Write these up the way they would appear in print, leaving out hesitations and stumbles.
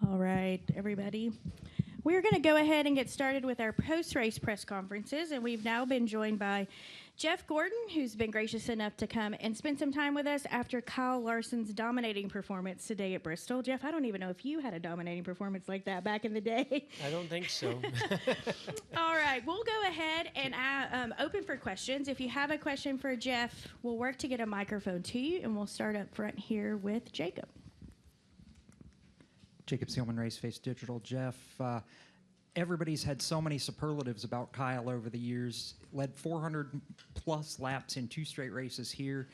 All right, everybody. We're going to go ahead and get started with our post-race press conferences, and we've now been joined by Jeff Gordon, who's been gracious enough to come and spend some time with us after Kyle Larson's dominating performance today at Bristol. Jeff, I don't even know if you had a dominating performance like that back in the day. I don't think so. All right, we'll go ahead and open for questions. If you have a question for Jeff, we'll work to get a microphone to you, and we'll start up front here with Jacob. Jacob Seelman, Raceface Digital. Jeff, everybody's had so many superlatives about Kyle over the years. Led 400-plus laps in 2 straight races here.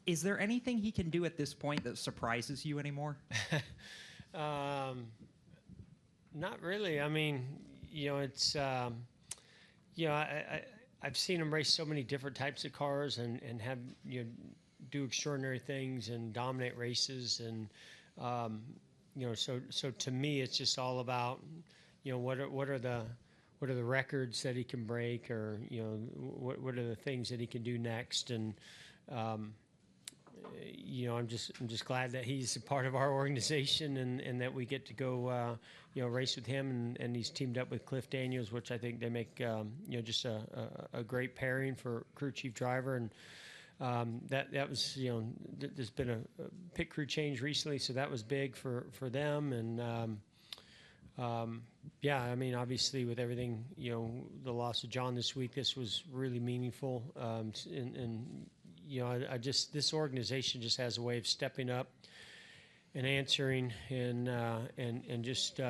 Is there anything he can do at this point that surprises you anymore? Not really. I mean, it's, I've seen him race so many different types of cars and have, do extraordinary things and dominate races. And, so to me, it's just all about, what are the records that he can break, or what are the things that he can do next. And I'm just glad that he's a part of our organization, and that we get to go race with him, and he's teamed up with Cliff Daniels, which I think they make just a great pairing for crew chief driver. And that was, there's been a pit crew change recently, so that was big for them. And I mean, obviously with everything, the loss of John this week, this was really meaningful. I just, this organization just has a way of stepping up and answering and just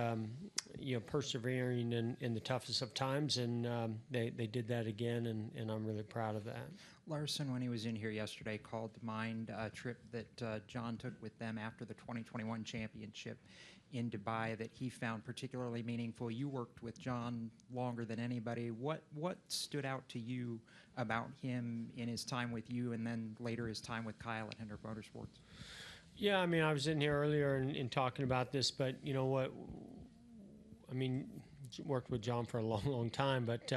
persevering in the toughest of times, and they did that again, and I'm really proud of that. Larson, when he was in here yesterday, called to mind a trip that John took with them after the 2021 championship in Dubai that he found particularly meaningful. You worked with John longer than anybody. What stood out to you about him in his time with you, and then later his time with Kyle at Hendrick Motorsports? Yeah, I mean, I was in here earlier in talking about this, but you know what? I mean, worked with John for a long, long time, but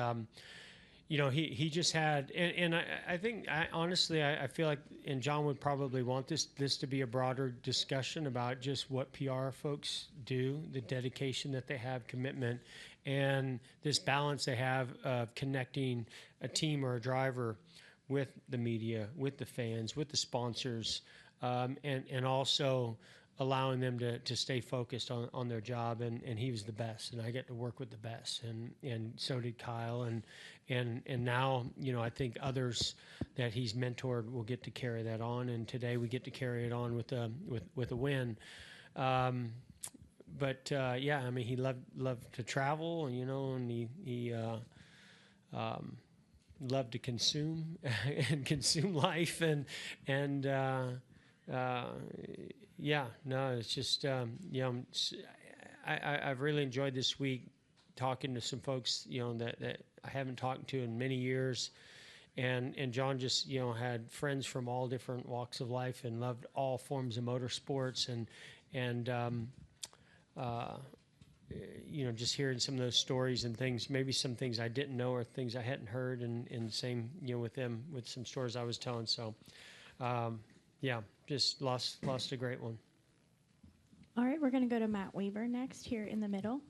he just had, and I think, honestly, I feel like, and John would probably want this to be a broader discussion about just what PR folks do, the dedication that they have, commitment, and this balance they have of connecting a team or a driver with the media, with the fans, with the sponsors, and also allowing them to stay focused on their job. And he was the best, and I get to work with the best, and so did Kyle, and now, I think others that he's mentored will get to carry that on, and today we get to carry it on with a win. I mean, he loved to travel, and he loved to consume and consume life, it's just, I've really enjoyed this week talking to some folks, that I haven't talked to in many years. And John just, had friends from all different walks of life and loved all forms of motorsports. And just hearing some of those stories and things, maybe some things I didn't know or things I hadn't heard, and same, with them, with some stories I was telling. So, just lost a great one. All right, we're going to go to Matt Weaver next here in the middle.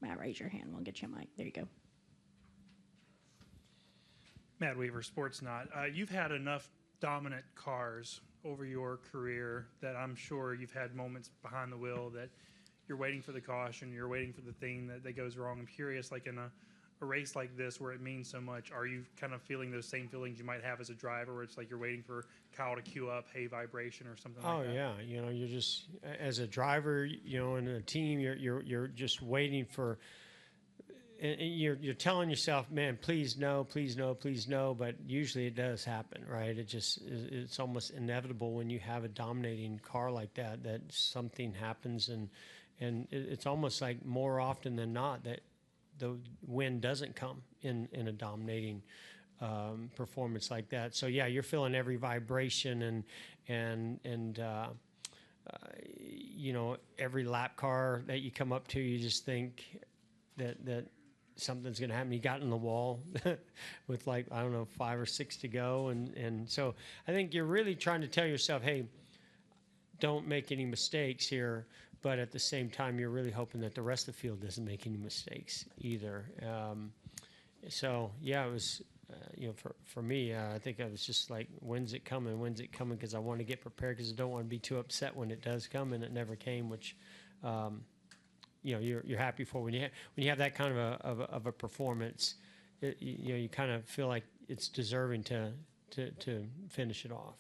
Matt, raise your hand. We'll get you a mic. There you go. Matt Weaver, Sportsnaut. You've had enough dominant cars over your career that I'm sure you've had moments behind the wheel that you're waiting for the caution, you're waiting for the thing that goes wrong. I'm curious, like in a race like this where it means so much, are you kind of feeling those same feelings you might have as a driver, where it's like you're waiting for Kyle to cue up, hey, vibration or something like that? Oh yeah, you're just, as a driver, in a team, you're just waiting for, and you're telling yourself, man, please no, please no, please no, but usually it does happen, right? It's almost inevitable when you have a dominating car like that something happens, and it's almost like more often than not that the win doesn't come in a dominating performance like that. So yeah, you're feeling every vibration, and every lap car that you come up to, you just think that something's going to happen. You got in the wall with 5 or 6 to go, and so I think you're really trying to tell yourself, hey, don't make any mistakes here, but at the same time, you're really hoping that the rest of the field doesn't make any mistakes either. So yeah, it was, for me, I think I was just like, when's it coming? When's it coming? Because I want to get prepared, because I don't want to be too upset when it does come, and it never came, which, you're happy for when you have that kind of a performance. You kind of feel like it's deserving to finish it off.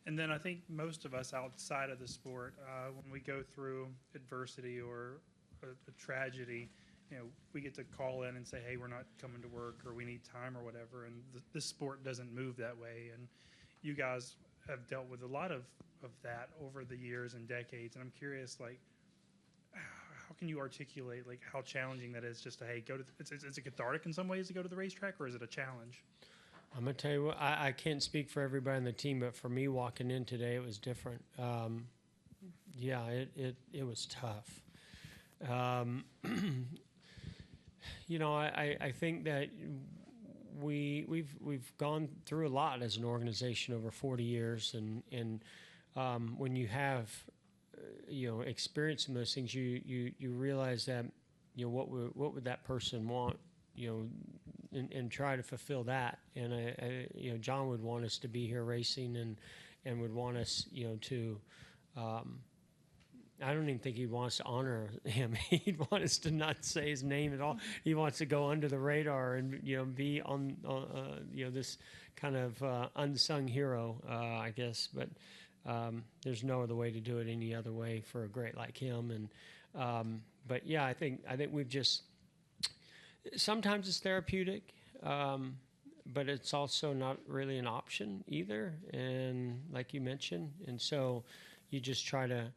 And then I think most of us outside of the sport, when we go through adversity or a tragedy, we get to call in and say, hey, we're not coming to work, or we need time, or whatever. And this sport doesn't move that way. And you guys have dealt with a lot of that over the years and decades. And I'm curious, like, how can you articulate like how challenging that is, just to, hey, go to it's it cathartic in some ways to go to the racetrack, or is it a challenge? I'm going to tell you what, I can't speak for everybody on the team, but for me walking in today, it was different. It was tough. I think that we've gone through a lot as an organization over 40 years, and when you have experience in those things, you realize that what would that person want, and try to fulfill that. And I John would want us to be here racing, and would want us to. I don't even think he wants to honor him. He'd want us to not say his name at all. He wants to go under the radar and be on this kind of unsung hero, I guess. But there's no other way to do it any other way for a great like him. And but yeah, I think we've just, sometimes it's therapeutic, but it's also not really an option either. And like you mentioned, and so you just try to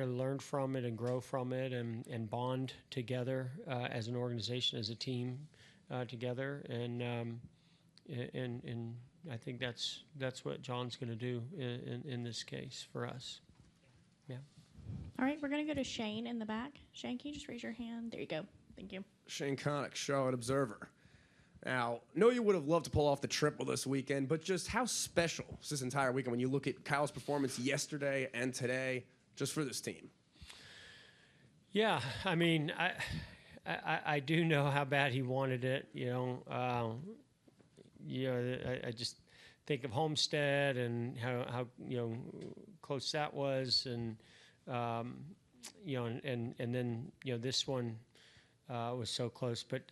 learn from it and grow from it, and bond together as an organization, as a team together. And I think that's what John's going to do in this case for us. Yeah. All right, we're going to go to Shane in the back. Shane, can you just raise your hand? There you go. Thank you. Shane Connick, Charlotte Observer. Now, know you would have loved to pull off the triple this weekend, but just how special is this entire weekend when you look at Kyle's performance yesterday and today, just for this team? Yeah, I mean, I do know how bad he wanted it. I just think of Homestead and how close that was, and and then this one was so close. But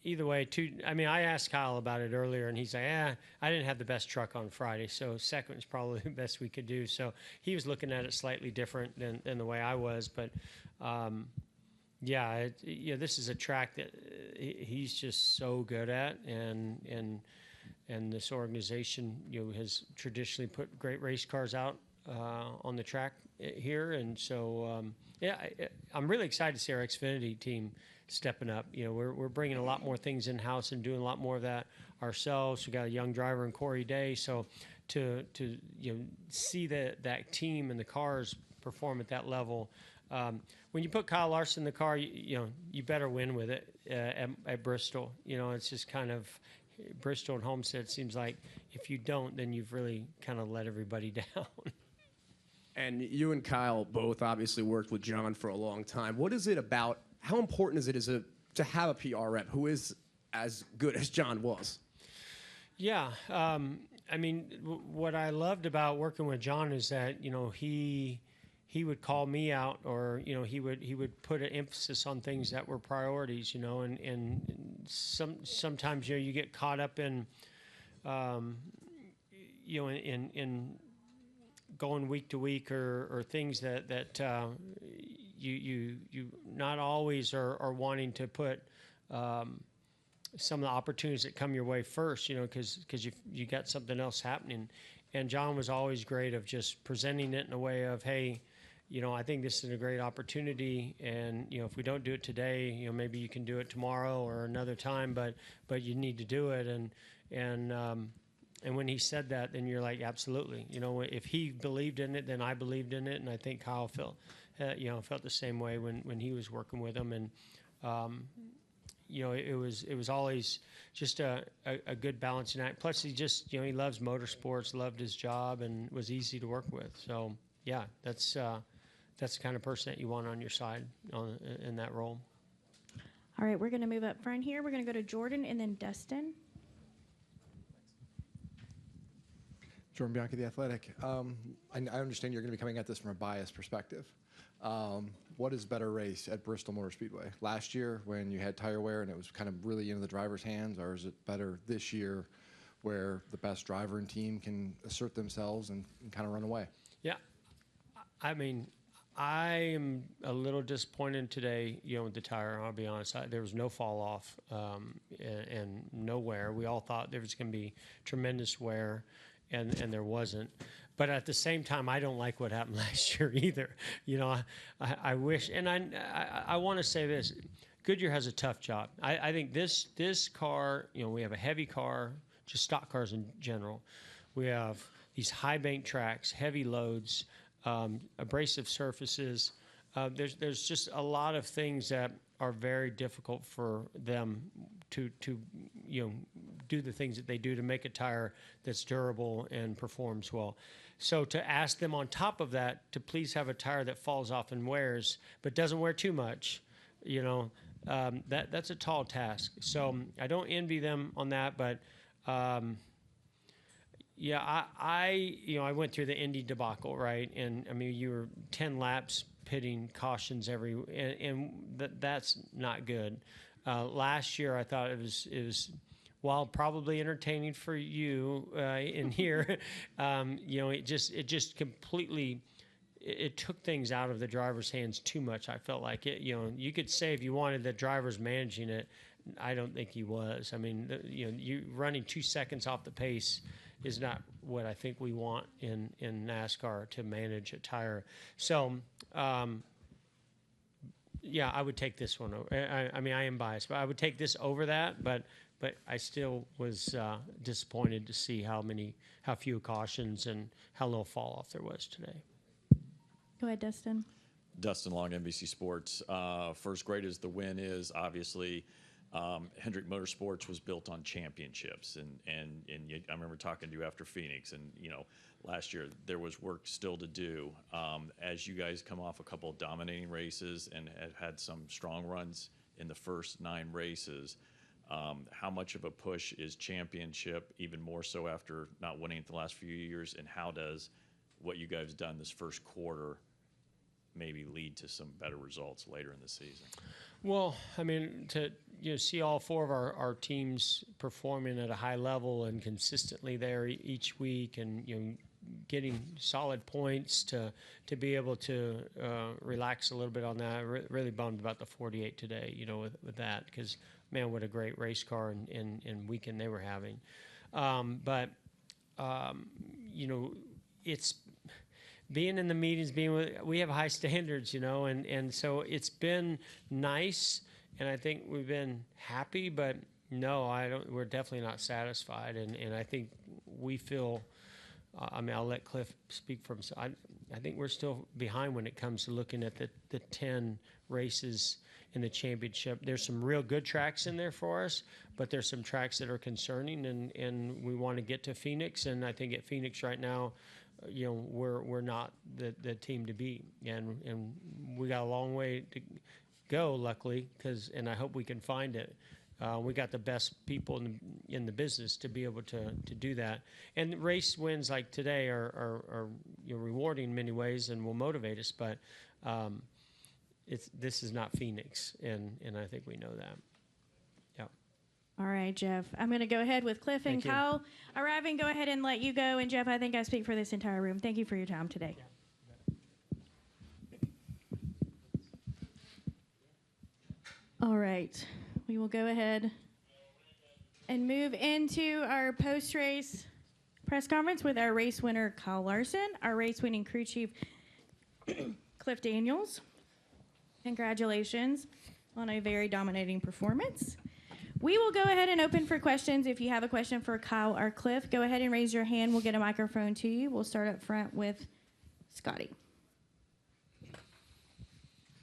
either way, I asked Kyle about it earlier, and he's like, I didn't have the best truck on Friday, so second was probably the best we could do. So he was looking at it slightly different than the way I was. But this is a track that he's just so good at, and this organization has traditionally put great race cars out on the track here. And so I'm really excited to see our Xfinity team stepping up. We're bringing a lot more things in house and doing a lot more of that ourselves. We got a young driver in Corey Day, so to see that team and the cars perform at that level. When you put Kyle Larson in the car, you better win with it at Bristol. It's just kind of Bristol and Homestead. Seems like if you don't, then you've really kind of let everybody down. And you and Kyle both obviously worked with John for a long time. What is it about? How important is it to have a PR rep who is as good as John was? Yeah, what I loved about working with John is that he would call me out, or he would put an emphasis on things that were priorities, and sometimes you get caught up in in going week to week, or things that you not always are wanting to put some of the opportunities that come your way first, because you got something else happening. And John was always great of just presenting it in a way of, hey, I think this is a great opportunity, and if we don't do it today, maybe you can do it tomorrow or another time, but you need to do it. And when he said that, then you're like, absolutely. If he believed in it, then I believed in it, and I think Kyle felt the same way when he was working with him. And it was always just a good balancing act. Plus, he just he loves motorsports, loved his job, and was easy to work with. So yeah, that's the kind of person that you want on your side in that role. All right, we're going to move up front here. We're going to go to Jordan and then Dustin. Jordan Bianchi, The Athletic. I understand you're going to be coming at this from a biased perspective. What is better race at Bristol Motor Speedway? Last year when you had tire wear and it was kind of really into the driver's hands, or is it better this year where the best driver and team can assert themselves and kind of run away? Yeah, I mean, I am a little disappointed today, with the tire. I'll be honest. There was no fall off and no wear. We all thought there was going to be tremendous wear, and there wasn't. But at the same time, I don't like what happened last year either. I wish, and I want to say this: Goodyear has a tough job. I think this car, we have a heavy car, just stock cars in general. We have these high bank tracks, heavy loads, abrasive surfaces. There's just a lot of things that are very difficult for them to do the things that they do to make a tire that's durable and performs well. So to ask them on top of that to please have a tire that falls off and wears, but doesn't wear too much, that's a tall task. So I don't envy them on that, but yeah, I went through the Indy debacle, right? And I mean, you were 10 laps pitting cautions that's not good. Last year, I thought it was while probably entertaining for you in here, it just completely it took things out of the driver's hands too much. I felt like it. You could say if you wanted the driver's managing it, I don't think he was. I mean, you running 2 seconds off the pace is not what I think we want in NASCAR to manage a tire. So, yeah, I would take this one. I mean, I am biased, but I would take this over that. But I still was disappointed to see how few cautions and how little fall off there was today. Go ahead, Dustin. Dustin Long, NBC Sports. First grade as the win is obviously. Hendrick Motorsports was built on championships, and I remember talking to you after Phoenix, and last year there was work still to do. As you guys come off a couple of dominating races and have had some strong runs in the first 9 races, how much of a push is championship, even more so after not winning it the last few years, and how does what you guys have done this first quarter maybe lead to some better results later in the season? Well, I mean, to see all 4 of our teams performing at a high level and consistently there each week, and getting solid points to be able to relax a little bit on that. Really bummed about the 48 today, with that, because man, what a great race car and weekend they were having. But it's being in the meetings, we have high standards, and so it's been nice, and I think we've been happy, but no, we're definitely not satisfied, and I think we feel, I'll let Cliff speak for himself. I think we're still behind when it comes to looking at the 10 races in the championship. There's some real good tracks in there for us, but there's some tracks that are concerning, and we want to get to Phoenix, and I think at Phoenix right now, we're not the team to beat, and we got a long way to go, luckily, and I hope we can find it. We got the best people in the business to be able to do that, and race wins like today are rewarding in many ways and will motivate us. But this is not Phoenix, and I think we know that. All right, Jeff. I'm going to go ahead with Cliff and Kyle arriving. Go ahead and let you go. And, Jeff, I think I speak for this entire room. Thank you for your time today. All right. We will go ahead and move into our post-race press conference with our race winner, Kyle Larson, our race-winning crew chief, Cliff Daniels. Congratulations on a very dominating performance. We will go ahead and open for questions. If you have a question for Kyle or Cliff, go ahead and raise your hand. We'll get a microphone to you. We'll start up front with Scotty.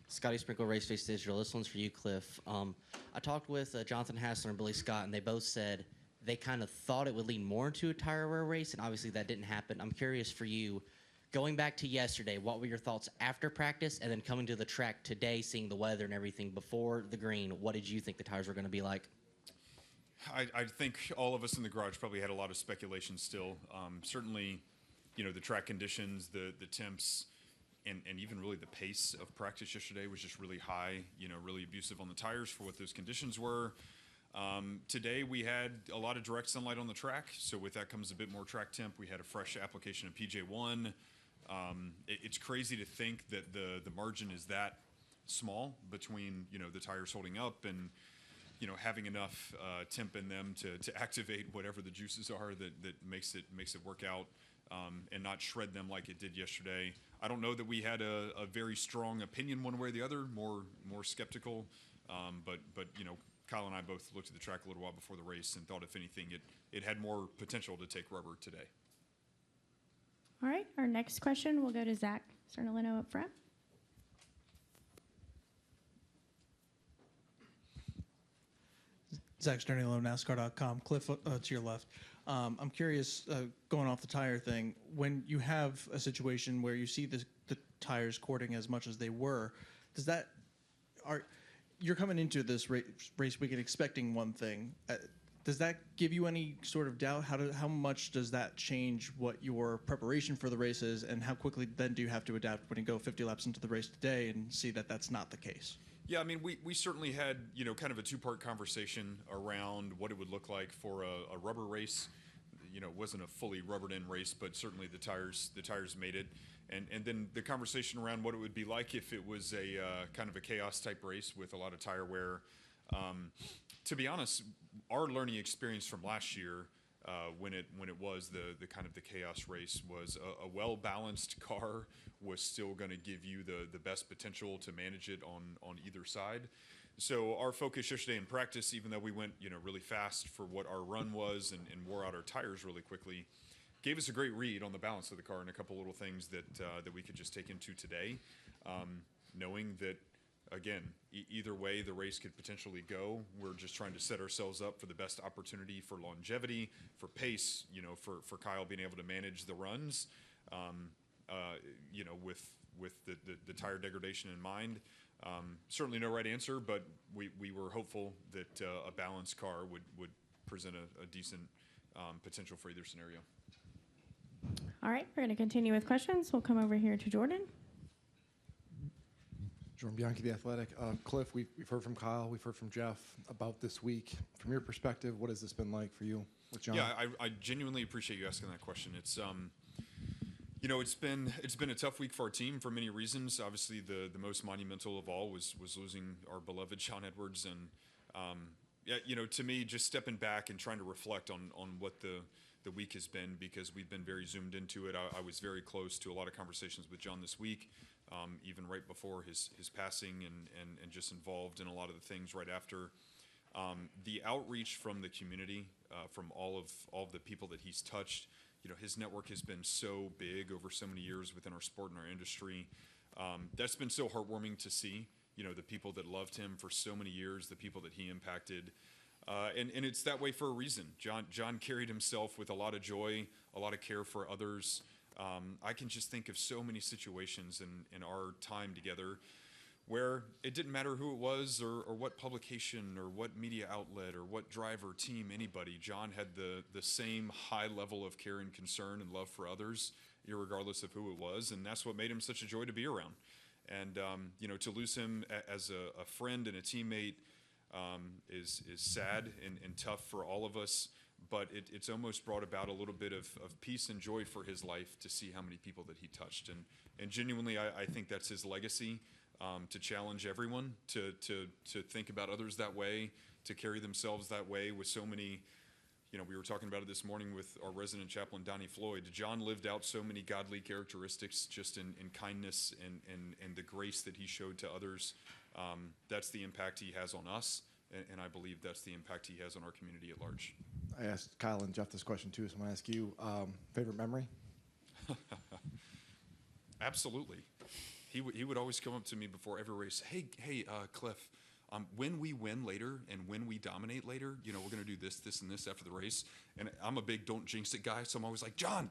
Scotty Sprinkle, Race Face Digital. This one's for you, Cliff. I talked with Jonathan Hassler and Billy Scott, and they both said they kind of thought it would lean more into a tire wear race, and obviously that didn't happen. I'm curious for you, Going back to yesterday, what were your thoughts after practice, and then coming to the track today, seeing the weather and everything before the green? What did you think the tires were going to be like? I think all of us in the garage probably had a lot of speculation still. Certainly, the track conditions, the temps, and even really the pace of practice yesterday was just really high, really abusive on the tires for what those conditions were. Today we had a lot of direct sunlight on the track, so with that comes a bit more track temp. We had a fresh application of PJ1. It's crazy to think that the margin is that small between the tires holding up and having enough temp in them to activate whatever the juices are that makes it work out and not shred them like it did yesterday. I don't know that we had a very strong opinion one way or the other, more skeptical, but Kyle and I both looked at the track a little while before the race and thought, if anything, it had more potential to take rubber today. All right, our next question will go to Zach Cernolino up front. Zach Sternilo, NASCAR.com. Cliff, to your left. I'm curious, going off the tire thing, when you have a situation where you see the tires cording as much as they were, you're coming into this race weekend expecting one thing. Does that give you any sort of doubt? How much does that change what your preparation for the race is, and how quickly then do you have to adapt when you go 50 laps into the race today and see that that's not the case? Yeah, I mean, we certainly had, kind of a two-part conversation around what it would look like for a rubber race. It wasn't a fully rubbered-in race, but certainly the tires made it. And then the conversation around what it would be like if it was a kind of a chaos-type race with a lot of tire wear. To be honest, our learning experience from last year, when it was the kind of the chaos race, was a well-balanced car was still going to give you the best potential to manage it on either side. So our focus yesterday in practice, even though we went really fast for what our run was and wore out our tires really quickly, gave us a great read on the balance of the car and a couple little things that we could just take into today, knowing that, again, either way the race could potentially go. We're just trying to set ourselves up for the best opportunity for longevity, for pace, for Kyle being able to manage the runs, with the tire degradation in mind. Certainly no right answer, but we were hopeful that a balanced car would present a decent potential for either scenario. All right, we're going to continue with questions. We'll come over here to Jordan. Jordan Bianchi, The Athletic. Cliff, we've heard from Kyle, we've heard from Jeff about this week. From your perspective, what has this been like for you with John? Yeah, I genuinely appreciate you asking that question. It's it's been a tough week for our team for many reasons. Obviously, the most monumental of all was losing our beloved Sean Edwards, and to me, just stepping back and trying to reflect on what the week has been, because we've been very zoomed into it. I was very close to a lot of conversations with John this week, even right before his passing, and just involved in a lot of the things right after. The outreach from the community, from all of the people that he's touched, his network has been so big over so many years within our sport and our industry. That's been so heartwarming to see, the people that loved him for so many years, the people that he impacted. And it's that way for a reason. John carried himself with a lot of joy, a lot of care for others. I can just think of so many situations in our time together where it didn't matter who it was or what publication or what media outlet or what driver, team, anybody. John had the same high level of care and concern and love for others, irregardless of who it was, and that's what made him such a joy to be around. And to lose him as a friend and a teammate is sad and tough for all of us, but it's almost brought about a little bit of peace and joy for his life to see how many people that he touched. And genuinely, I think that's his legacy, to challenge everyone to think about others that way, to carry themselves that way with so many. We were talking about it this morning with our resident chaplain, Donnie Floyd. John lived out so many godly characteristics just in kindness and the grace that he showed to others. That's the impact he has on us, and I believe that's the impact he has on our community at large. I asked Kyle and Jeff this question too, so I'm going to ask you, favorite memory? Absolutely. He would always come up to me before every race, hey, Cliff, when we win later and when we dominate later, we're going to do this, and this after the race. And I'm a big don't jinx it guy, so I'm always like, John,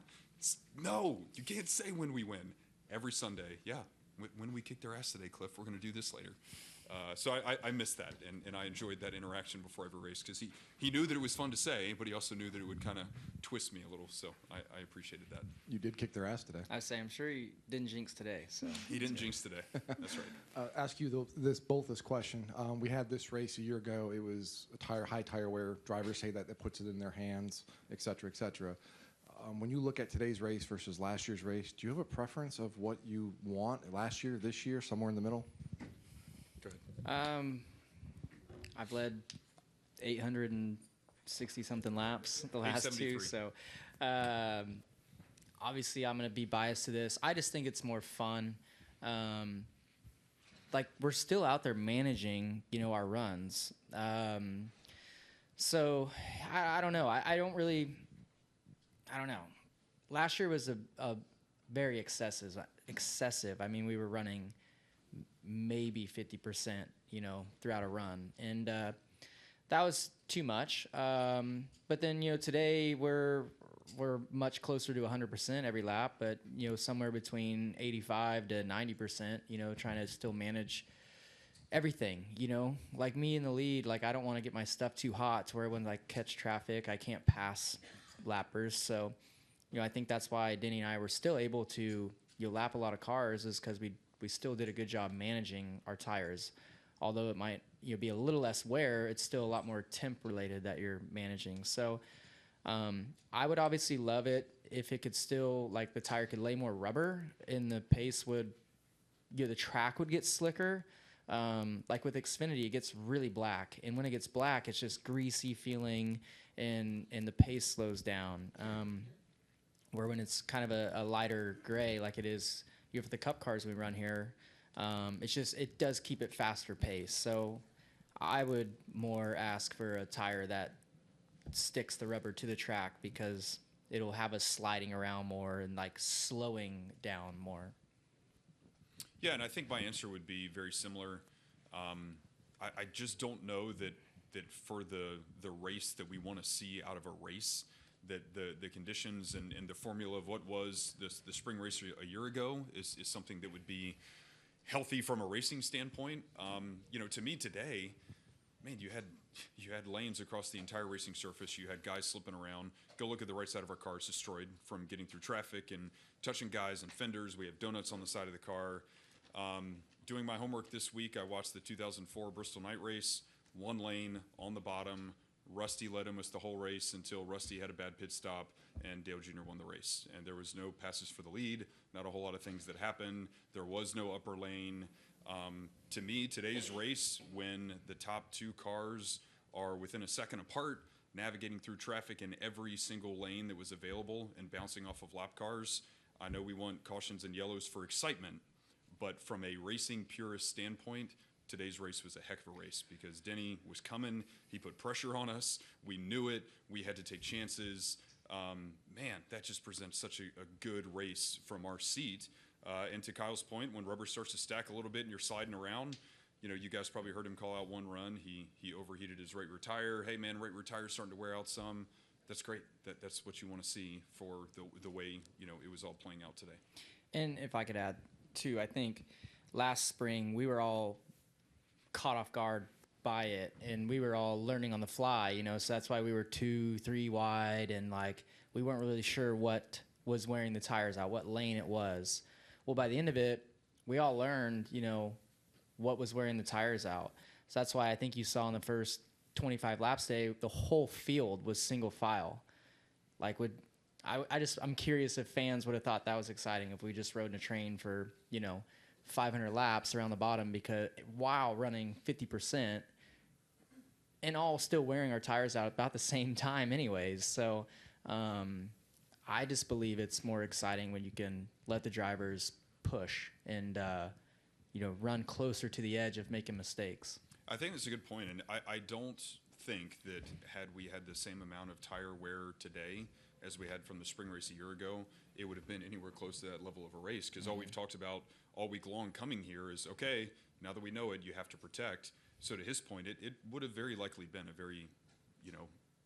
No, you can't say when we win. Every Sunday, yeah. When we kick their ass today, Cliff, we're going to do this later. So I missed that, and I enjoyed that interaction before every race because he knew that it was fun to say, but he also knew that it would kind of twist me a little. So I appreciated that. You did kick their ass today. I say, I'm sure he didn't jinx today. So He didn't jinx today. That's right. Ask you this question. We had this race a year ago. It was high tire wear. Drivers say that puts it in their hands, et cetera, et cetera. When you look at today's race versus last year's race, do you have a preference of what you want last year, this year, somewhere in the middle? Go ahead. I've led 860 something laps the last two, so obviously I'm going to be biased to this. I just think it's more fun. Like we're still out there managing, our runs. So I don't know. I don't know. Last year was a very excessive. I mean, we were running maybe 50%, throughout a run. And that was too much. But then, today we're much closer to 100% every lap, but, somewhere between 85 to 90%, trying to still manage everything, like me in the lead. Like, I don't want to get my stuff too hot to where when I catch traffic, I can't pass lappers. So, I think that's why Denny and I were still able to, lap a lot of cars is because we still did a good job managing our tires. Although it might be a little less wear, it's still a lot more temp related that you're managing. So I would obviously love it if it could still, like the tire could lay more rubber and the pace would, the track would get slicker. Like with Xfinity, it gets really black. And when it gets black, it's just greasy feeling and the pace slows down. Where when it's kind of a lighter gray like it is for the Cup cars we run here, it does keep it faster pace. So I would more ask for a tire that sticks the rubber to the track because it'll have us sliding around more and like slowing down more. Yeah, and I think my answer would be very similar. I just don't know that for the race that we want to see out of a race, that the conditions and the formula of what was the spring race a year ago is something that would be healthy from a racing standpoint. To me today, man, you had lanes across the entire racing surface. You had guys slipping around. Go look at the right side of our car. It's destroyed from getting through traffic and touching guys and fenders. We have donuts on the side of the car. Doing my homework this week, I watched the 2004 Bristol night race. One lane on the bottom. Rusty led him the whole race until Rusty had a bad pit stop and Dale Jr. won the race. And there was no passes for the lead, not a whole lot of things that happened. There was no upper lane. To me, today's race, when the top two cars are within a second apart, navigating through traffic in every single lane that was available and bouncing off of lap cars, I know we want cautions and yellows for excitement, but from a racing purist standpoint, today's race was a heck of a race because Denny was coming. He put pressure on us. We knew it. We had to take chances. Man, that just presents such a good race from our seat. And to Kyle's point, when rubber starts to stack a little bit and you're sliding around, you guys probably heard him call out one run. He overheated his right rear tire. Hey, man, right rear tire's starting to wear out some. That's great. That's what you want to see for the way, it was all playing out today. And if I could add, too, I think last spring we were all caught off guard by it and we were all learning on the fly, so that's why we were 2-3 wide and like we weren't really sure what was wearing the tires out, what lane it was. Well, by the end of it, we all learned, what was wearing the tires out. So that's why I think you saw in the first 25 laps today, the whole field was single file. Like I'm curious if fans would have thought that was exciting if we just rode in a train for, 500 laps around the bottom because while running 50% and all still wearing our tires out about the same time anyways. So I just believe it's more exciting when you can let the drivers push and, run closer to the edge of making mistakes. I think that's a good point, and I don't think that had we had the same amount of tire wear today as we had from the spring race a year ago, it would have been anywhere close to that level of a race because all we've talked about all week long coming here is, okay, now that we know it, you have to protect. So to his point, it would have very likely been a very,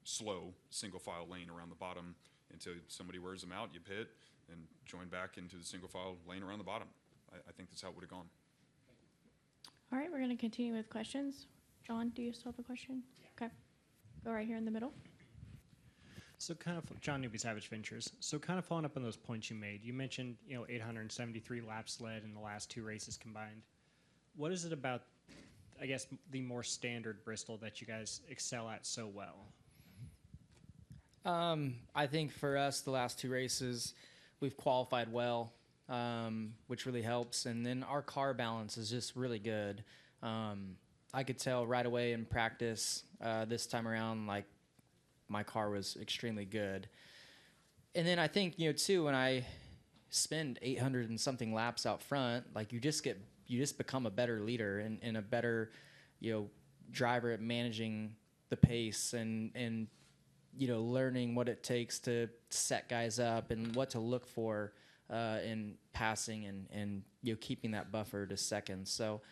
slow single file lane around the bottom until somebody wears them out, you pit, and join back into the single file lane around the bottom. I think that's how it would have gone. All right, we're going to continue with questions. John, do you still have a question? Okay. Go right here in the middle. So kind of, John Newby, Savage Ventures. So kind of following up on those points you made, you mentioned, 873 laps led in the last 2 races combined. What is it about, I guess, the more standard Bristol that you guys excel at so well? I think for us, the last 2 races, we've qualified well, which really helps. And then our car balance is just really good. I could tell right away in practice this time around, like, my car was extremely good. And then I think, too, when I spend 800 and something laps out front, like, you just become a better leader and a better, driver at managing the pace and learning what it takes to set guys up and what to look for in passing and keeping that buffer to second. So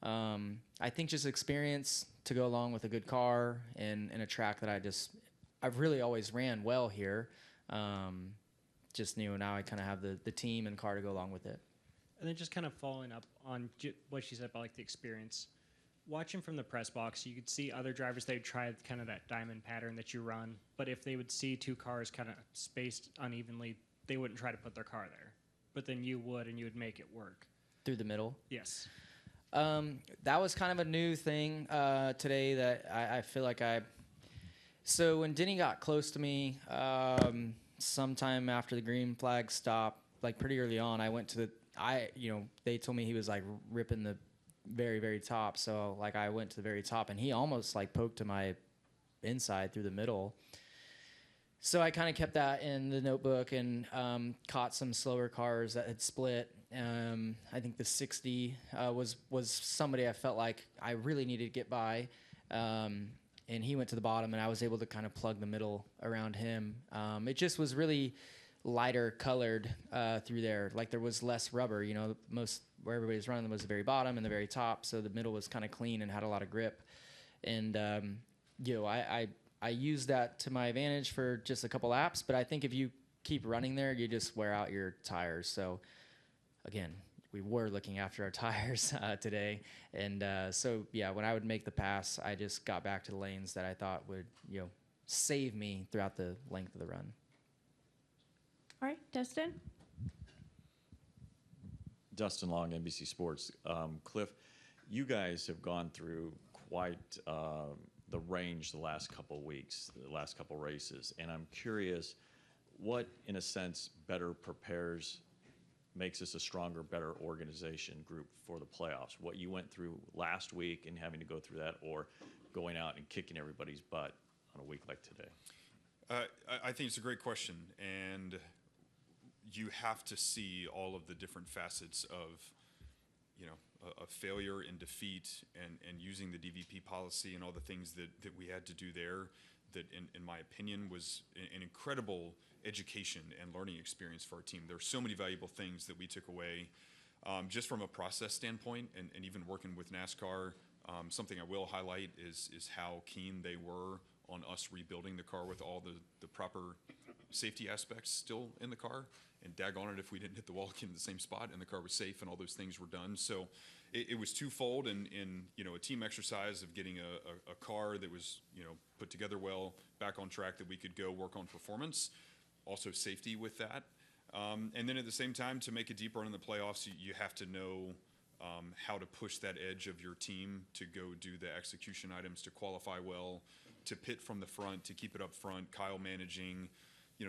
I think just experience to go along with a good car and a track that I've really always ran well here. Just now I kind of have the team and car to go along with it. And then just kind of following up on what she said about like the experience. Watching from the press box, you could see other drivers, they'd try kind of that diamond pattern that you run, but if they would see 2 cars kind of spaced unevenly, they wouldn't try to put their car there. But then you would, and you would make it work. Through the middle? Yes. That was kind of a new thing today that I feel like So when Denny got close to me, sometime after the green flag stopped, like pretty early on, I went to they told me he was like ripping the very, very top. So like I went to the very top and he almost like poked to my inside through the middle. So I kind of kept that in the notebook and caught some slower cars that had split. I think the 60 was somebody I felt like I really needed to get by. And he went to the bottom, and I was able to kind of plug the middle around him. It just was really lighter colored through there. Like there was less rubber, most where everybody's running was the very bottom and the very top. So the middle was kind of clean and had a lot of grip. And, I used that to my advantage for just a couple laps. But I think if you keep running there, you just wear out your tires. So, again, we were looking after our tires today. And when I would make the pass, I just got back to the lanes that I thought would, save me throughout the length of the run. All right, Dustin? Dustin Long, NBC Sports. Cliff, you guys have gone through quite the range the last couple of weeks, the last couple of races. And I'm curious what, in a sense, better makes us a stronger, better organization group for the playoffs? What you went through last week and having to go through that, or going out and kicking everybody's butt on a week like today? I think it's a great question, and you have to see all of the different facets of, a failure and defeat, and using the DVP policy and all the things that we had to do there. That, in my opinion, was an incredible education and learning experience for our team. There are so many valuable things that we took away, just from a process standpoint, and even working with NASCAR. Something I will highlight is how keen they were on us rebuilding the car with all the proper safety aspects still in the car. And daggone it if we didn't hit the wall again in the same spot and the car was safe and all those things were done. So it was twofold in a team exercise of getting a car that was put together well, back on track, that we could go work on performance, also safety with that. And then at the same time, to make a deep run in the playoffs, you have to know how to push that edge of your team to go do the execution items, to qualify well, to pit from the front, to keep it up front, Kyle managing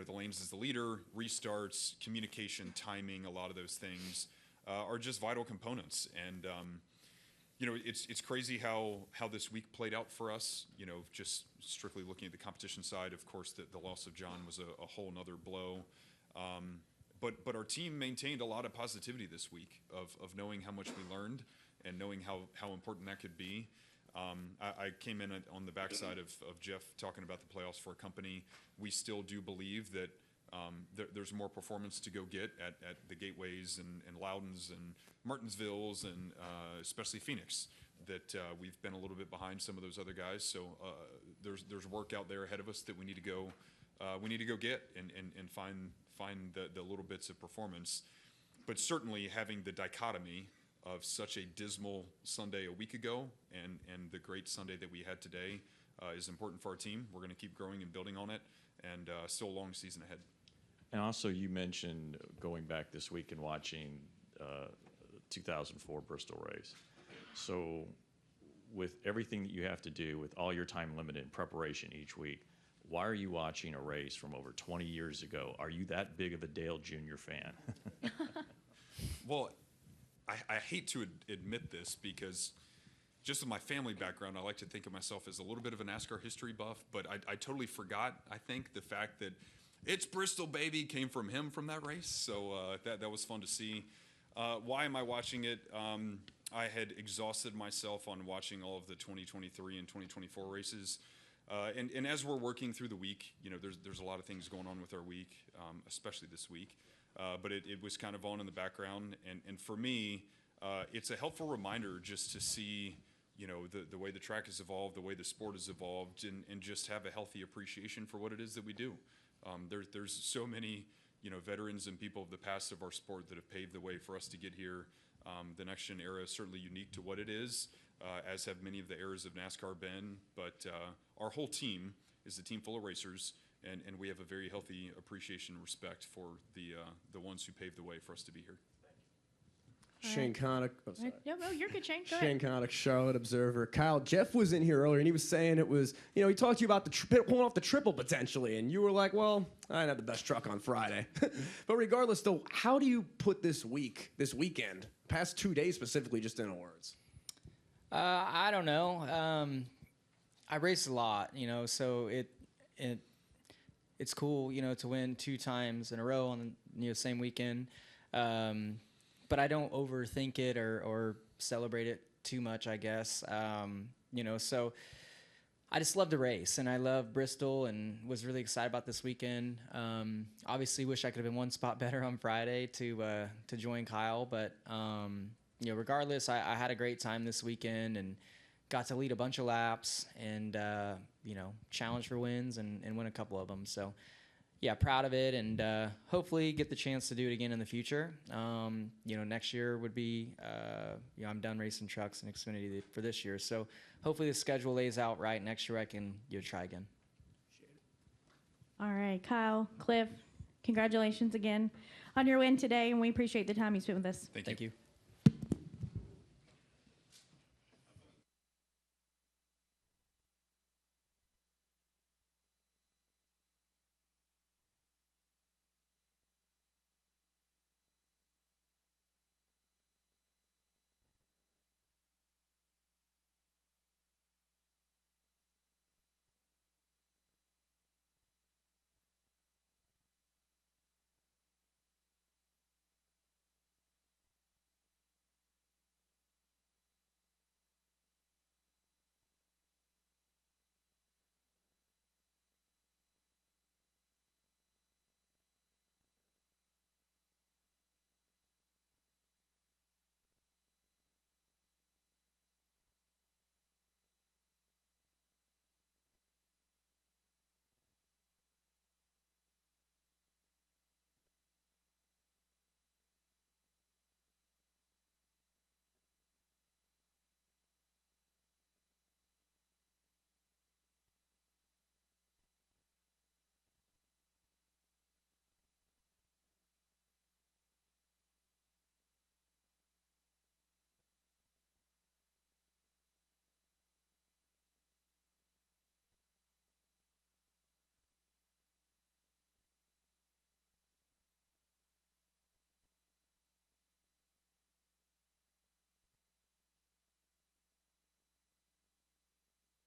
the lanes as the leader, restarts, communication, timing, a lot of those things are just vital components. And, it's crazy how this week played out for us, just strictly looking at the competition side. Of course, the loss of John was a whole nother blow. But our team maintained a lot of positivity this week of knowing how much we learned and knowing how important that could be. I came in on the backside of Jeff talking about the playoffs for a company. We still do believe that there's more performance to go get at the Gateways and Loudons and Martinsvilles and especially Phoenix, that we've been a little bit behind some of those other guys. So there's work out there ahead of us that we need to go we need to go get and find the little bits of performance. But certainly having the dichotomy of such a dismal Sunday a week ago and the great Sunday that we had today is important for our team. We're going to keep growing and building on it, and still a long season ahead. And also, you mentioned going back this week and watching the 2004 Bristol race. So with everything that you have to do, with all your time limited in preparation each week, why are you watching a race from over 20 years ago? Are you that big of a Dale Jr. fan? Well, I hate to admit this because just with my family background, I like to think of myself as a little bit of a NASCAR history buff, but I totally forgot, I think, the fact that "It's Bristol, baby" came from him from that race. So that was fun to see. Why am I watching it? I had exhausted myself on watching all of the 2023 and 2024 races. And as we're working through the week, there's a lot of things going on with our week, especially this week. But it was kind of on in the background. And for me, it's a helpful reminder just to see, the way the track has evolved, the way the sport has evolved, and just have a healthy appreciation for what it is that we do. There's so many, veterans and people of the past of our sport that have paved the way for us to get here. The next gen era is certainly unique to what it is, as have many of the eras of NASCAR been. But our whole team is a team full of racers, and we have a very healthy appreciation and respect for the ones who paved the way for us to be here. Shane Connick. Oh, sorry. No, you're good, Shane. Go Shane ahead. Connick, Charlotte Observer. Kyle, Jeff was in here earlier, and he was saying it was, he talked to you about pulling off the triple potentially, and you were like, well, I didn't have the best truck on Friday. But regardless, though, how do you put this weekend, past 2 days specifically, just in words? I don't know. I race a lot, so it's cool, to win 2 times in a row on the same weekend. But I don't overthink it or celebrate it too much, I guess. So I just love to race, and I love Bristol, and was really excited about this weekend. Obviously, wish I could have been one spot better on Friday to join Kyle, but regardless, I had a great time this weekend and got to lead a bunch of laps and challenge for wins and win a couple of them. So yeah, proud of it, and hopefully get the chance to do it again in the future. Next year would be, I'm done racing trucks and Xfinity for this year. So hopefully the schedule lays out right. Next year I can try again. All right, Kyle, Cliff, congratulations again on your win today, and we appreciate the time you spent with us. Thank you. Thank you.